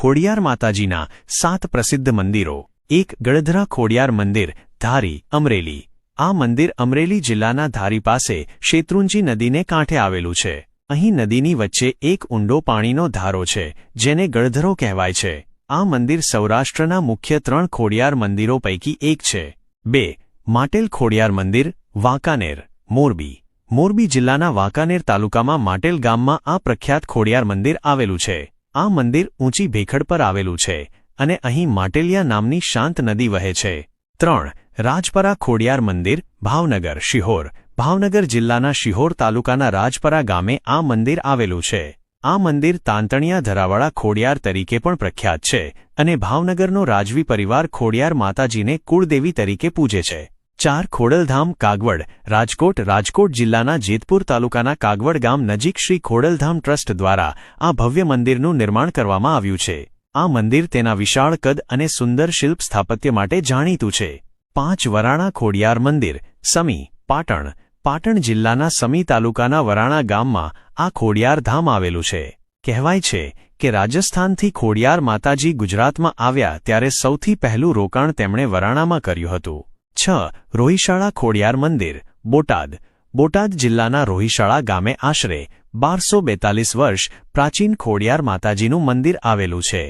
ખોડિયાર માતાજીના 7 પ્રસિદ્ધ મંદિરો। 1 ગળધરા ખોડિયાર મંદિર, ધારી, અમરેલી। આ મંદિર અમરેલી જિલ્લાના ધારી પાસે શેત્રુંજી નદીને કાંઠે આવેલું છે। અહીં નદીની વચ્ચે એક ઊંડો પાણીનો ધારો છે, જેને ગળધરો કહેવાય છે। આ મંદિર સૌરાષ્ટ્રના મુખ્ય 3 ખોડિયાર મંદિરો પૈકી એક છે। 2 માટેલ ખોડિયાર મંદિર, વાંકાનેર, મોરબી। મોરબી જિલ્લાના વાંકાનેર તાલુકામાં માટેલ ગામમાં આ પ્રખ્યાત ખોડિયાર મંદિર આવેલું છે। આ મંદિર ઊંચી ભેખડ પર આવેલું છે અને અહીં માટેલિયા નામની શાંત નદી વહે છે। 3 રાજપરા ખોડિયાર મંદિર, ભાવનગર, શિહોર। ભાવનગર જિલ્લાના શિહોર તાલુકાના રાજપરા ગામે આ મંદિર આવેલું છે। આ મંદિર તાંતણિયા ધરાવાળા ખોડિયાર તરીકે પણ પ્રખ્યાત છે અને ભાવનગરનો રાજવી પરિવાર ખોડિયાર માતાજીને કુળદેવી તરીકે પૂજે છે। 4 ખોડલધામ, કાગવડ, રાજકોટ। રાજકોટ જિલ્લાના જેતપુર તાલુકાના કાગવડ ગામ નજીક શ્રી ખોડલધામ ટ્રસ્ટ દ્વારા આ ભવ્ય મંદિરનું નિર્માણ કરવામાં આવ્યું છે। આ મંદિર તેના વિશાળ કદ અને સુંદર શિલ્પ સ્થાપત્ય માટે જાણીતું છે। 5 વરાણા ખોડિયાર મંદિર, સમી, પાટણ। પાટણ જિલ્લાના સમી તાલુકાના વરાણા ગામમાં આ ખોડિયાર ધામ આવેલું છે। કહેવાય છે કે રાજસ્થાનથી ખોડિયાર માતાજી ગુજરાતમાં આવ્યા ત્યારે સૌથી પહેલું રોકાણ તેમણે વરાણામાં કર્યું હતું। 6 રોહિશાળા ખોડિયાર મંદિર, બોટાદ। બોટાદ જિલ્લાના રોહિશાળા ગામે આશરે 1242 વર્ષ પ્રાચીન ખોડિયાર માતાજીનું મંદિર આવેલું છે।